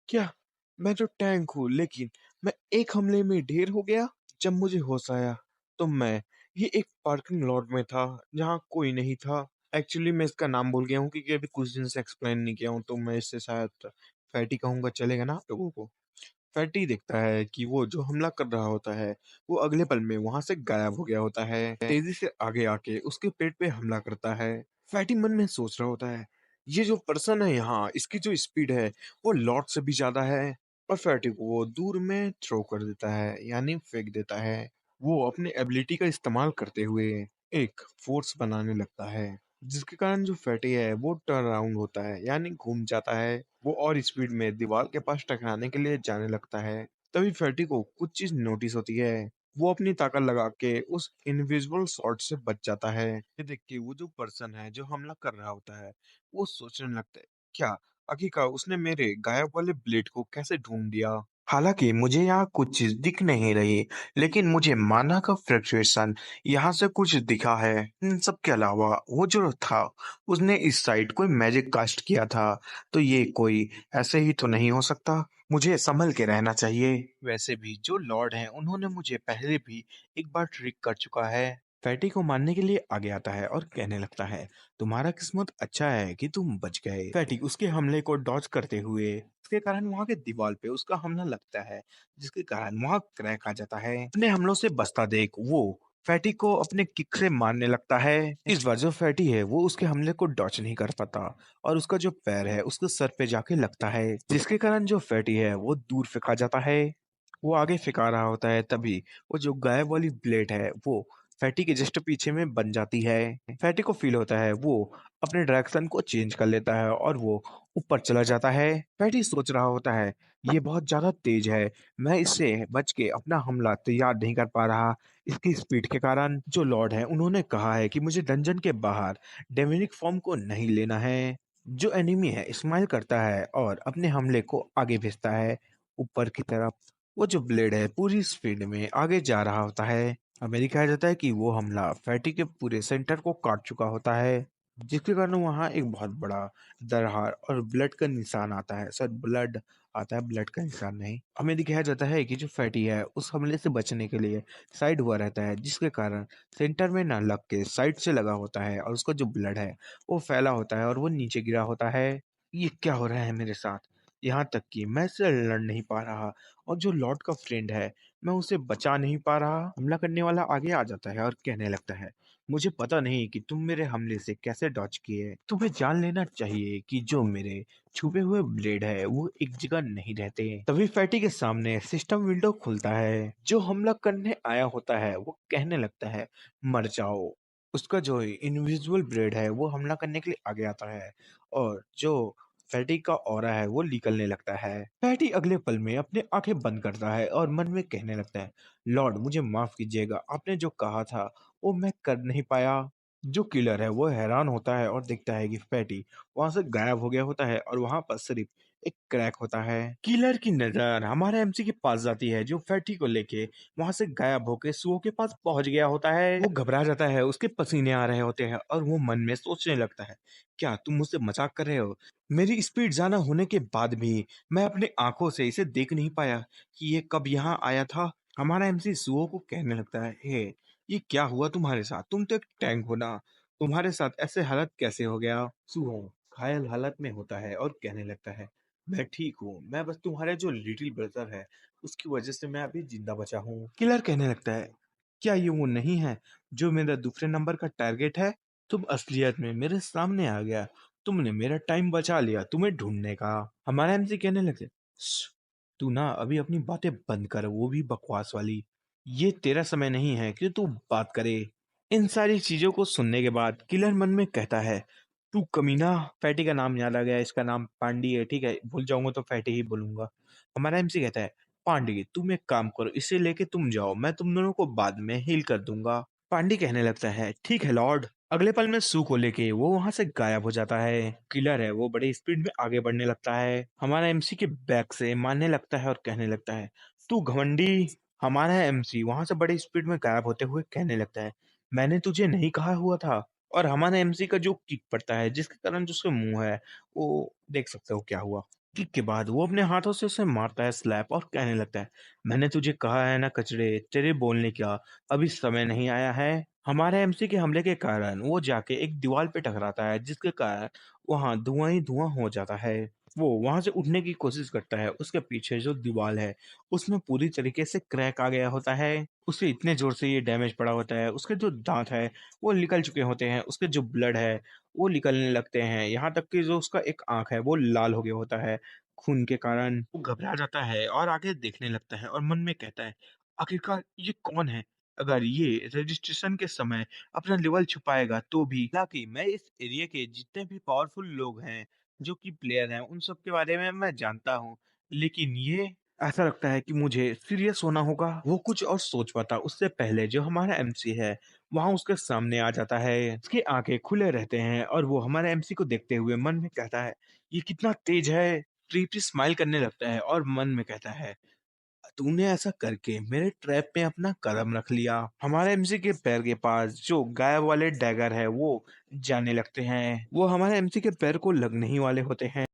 क्या? मैं तो टैंक हूँ, लेकिन मैं एक हमले में ढेर हो गया। जब मुझे होश आया, तो मैं ये एक पार्किंग लॉट में था, जहाँ कोई नहीं था। एक्चुअली मैं इसका नाम भूल गया हूँ क्योंकि अभी कुछ दिन से एक्सप्लेन नहीं किया हूँ, तो मैं इससे शायद फैटी कहूँगा, चलेगा ना आप लोगों को? फैटी देखता है कि वो जो हमला कर रहा होता है, वो अगले पल में वहां से गायब हो गया होता है। तेजी से आगे आके उसके पेट पे हमला करता है। फैटी मन में सोच रहा होता है, ये जो पर्सन है यहाँ, इसकी जो स्पीड है वो लॉट से भी ज्यादा है। और फैटी को वो दूर में थ्रो कर देता है, यानी फेंक देता है। वो अपने एबिलिटी का इस्तेमाल करते हुए एक फोर्स बनाने लगता है, जिसके कारण जो फैटी है वो टर्न अराउंड होता है, यानी घूम जाता है। वो और स्पीड में दीवार के पास टकराने के लिए जाने लगता है। तभी फैटी को कुछ चीज नोटिस होती है। वो अपनी ताकत लगा के उस इनविजिबल शॉट से बच जाता है। ये देख के वो जो पर्सन है जो हमला कर रहा होता है, वो सोचने लगता है, क्या आखिरकार उसने मेरे गायब वाले ब्लेड को कैसे ढूंढ दिया। हालांकि मुझे यहाँ कुछ चीज दिख नहीं रही, लेकिन मुझे माना का फ्लक्चुएशन यहाँ से कुछ दिखा है। इन सब के अलावा वो जो था, उसने इस साइड कोई मैजिक कास्ट किया था, तो ये कोई ऐसे ही तो नहीं हो सकता। मुझे संभल के रहना चाहिए। वैसे भी जो लॉर्ड हैं उन्होंने मुझे पहले भी एक बार ट्रिक कर चुका है। फैटी को मारने के लिए आगे आता है और कहने लगता है, तुम्हारा किस्मत अच्छा है कि तुम बच गए। फैटी उसके हमले को डॉज करते हुए, इसके कारण वहां के दीवार पे उसका हमला लगता है, जिसके कारण वहां क्रैक आ जाता है। अपने हमलों से बचता देख वो फैटी को अपने किक से मारने लगता है। इस बार जो फैटी है वो उसके हमले को डॉच नहीं कर पाता, और उसका जो पैर है उसके सर पे जाके लगता है, जिसके कारण जो फैटी है वो दूर फेंका जाता है। वो आगे फेंका रहा होता है, तभी वो जो गायब वाली ब्लेड है वो फैटी के जस्ट पीछे में बन जाती है। फैटी को फील होता है, वो अपने डायरेक्शन को चेंज कर लेता है और वो ऊपर चला जाता है। फैटी सोच रहा होता है, ये बहुत ज्यादा तेज है, मैं इससे बच के अपना हमला तैयार नहीं कर पा रहा। इसकी स्पीड के कारण जो लॉर्ड है उन्होंने कहा है कि मुझे डंजन के बाहर डेमोनिक फॉर्म को नहीं लेना है। जो एनिमी है स्माइल करता है और अपने हमले को आगे भेजता है ऊपर की तरफ। वो जो ब्लेड है पूरी स्पीड में आगे जा रहा होता है। हमें दिखाया जाता है कि वो हमला फैटी के पूरे सेंटर को काट चुका होता है, जिसके कारण वहां एक बहुत बड़ा दरहार और ब्लड का निशान आता है। सर, ब्लड आता है, ब्लड का निशान नहीं। हमें दिखाया जाता है कि जो फैटी है उस हमले से बचने के लिए साइड हुआ रहता है, जिसके कारण सेंटर में ना लग के साइड से लगा होता है, और उसका जो ब्लड है वो फैला होता है और वो नीचे गिरा होता है। ये क्या हो रहा है मेरे साथ? यहाँ तक कि मैं इससे लड़ नहीं पा रहा, और जो लॉर्ड का फ्रेंड है मैं उसे बचा नहीं पा रहा। हमला करने वाला आगे आ जाता है और कहने लगता है, मुझे पता नहीं कि तुम मेरे हमले से कैसे डॉज किए। तुम्हें जान लेना चाहिए कि जो मेरे छुपे हुए ब्लेड है वो एक जगह नहीं रहते। तभी फैटी के सामने सिस्टम विंडो खुलता है। जो हमला करने आया होता है वो कहने लगता है, मर जाओ। उसका जो इनविजिबल ब्लेड है वो हमला करने के लिए आगे आता है, और जो फैटी का ऑरा है वो निकलने लगता है। फैटी अगले पल में अपने आंखें बंद करता है और मन में कहने लगता है, लॉर्ड मुझे माफ कीजिएगा, आपने जो कहा था वो मैं कर नहीं पाया। जो किलर है वो हैरान होता है और देखता है कि फैटी वहां से गायब हो गया होता है, और वहां पर सिर्फ एक क्रैक होता है। किलर की नजर हमारे एमसी के पास जाती है, जो फैटी को लेके वहां से गायब होके सुओ के पास पहुंच गया होता है। वो घबरा जाता है, उसके पसीने आ रहे होते हैं, और वो मन में सोचने लगता है, क्या तुम मुझसे मजाक कर रहे हो? मेरी स्पीड ज्यादा होने के बाद भी मैं अपने आंखों से इसे देख नहीं पाया कि ये कब यहाँ आया था। हमारा एमसी सुओ को कहने लगता है, हे, ये क्या हुआ तुम्हारे साथ? तुम तो एक टैंक हो ना, तुम्हारे साथ ऐसे हालत कैसे हो गया? सुहो घायल हालत में होता है और कहने लगता है, मैं ठीक हूँ, मैं बस तुम्हारे जो लिटिल ब्रदर है उसकी वजह से मैं अभी जिंदा बचा हूँ। किलर कहने लगता है, क्या ये वो नहीं है जो मेरा दूसरे नंबर का टारगेट है? तुम असलियत में मेरे सामने आ गया, तुमने मेरा टाइम बचा लिया तुम्हें ढूंढने का। हमारा एमसी कहने लगे, "श्श, तू ना अभी अपनी बातें बंद कर, वो भी बकवास वाली। ये तेरा समय नहीं है कि तू बात करे। इन सारी चीजों को सुनने के बाद किलर मन में कहता है, तू कमीना। फैटी का नाम याद आ गया, इसका नाम पांडी है, ठीक है, भूल जाऊंगा तो फैटी ही बोलूंगा। हमारा एमसी कहता है, पांडी तुम एक काम करो, इसे लेके तुम जाओ, मैं तुम दोनों को बाद में हील कर दूंगा। पांडी कहने लगता है, ठीक है लॉर्ड। अगले पल में सू को लेके वो वहां से गायब हो जाता है। किलर है वो बड़ी स्पीड में आगे बढ़ने लगता है, हमारा एमसी के बैक से मारने लगता है और कहने लगता है, तू घमंडी। हमारा एमसी वहां से बड़ी स्पीड में गायब होते हुए कहने लगता है, मैंने तुझे नहीं कहा हुआ था? और हमारा एमसी का जो किक पड़ता है, जिसके कारण जो उसका मुंह है वो देख सकते हो क्या हुआ। किक के बाद वो अपने हाथों से उसे मारता है स्लैप और कहने लगता है, मैंने तुझे कहा है ना कचड़े, तेरे बोलने का अभी समय नहीं आया है। हमारे एमसी के हमले के कारण वो जाके एक दीवार पे टकराता है, जिसके कारण वहां धुआं ही धुआं हो जाता है। वो वहां से उठने की कोशिश करता है, उसके पीछे जो दीवार है उसमें पूरी तरीके से क्रैक आ गया होता है। उसे इतने जोर से ये डैमेज पड़ा होता है, उसके जो दांत है वो निकल चुके होते हैं, उसके जो ब्लड है वो निकलने लगते हैं, यहाँ तक कि जो उसका एक आंख है वो लाल हो गया होता है खून के कारण। वो घबरा जाता है और आगे देखने लगता है और मन में कहता है, आखिरकार ये कौन है? अगर ये रजिस्ट्रेशन के समय अपना लेवल छुपाएगा तो भी। हालांकि मैं इस एरिया के जितने भी पावरफुल लोग हैं, जो कि प्लेयर हैं, उन सब के बारे में मैं जानता हूँ, लेकिन ये ऐसा लगता है कि मुझे सीरियस होना होगा। वो कुछ और सोच पाता उससे पहले जो हमारा एमसी है वहां उसके सामने आ जाता है। उसकी आंखें खुले रहते हैं और वो हमारे एमसी को देखते हुए मन में कहता है, ये कितना तेज है। ट्रीपी स्माइल करने लगता है और मन में कहता है, तूने ऐसा करके मेरे ट्रैप में अपना कदम रख लिया। हमारे एमसी के पैर के पास जो गायब वाले डैगर है वो जाने लगते हैं, वो हमारे एमसी के पैर को लगने ही वाले होते हैं।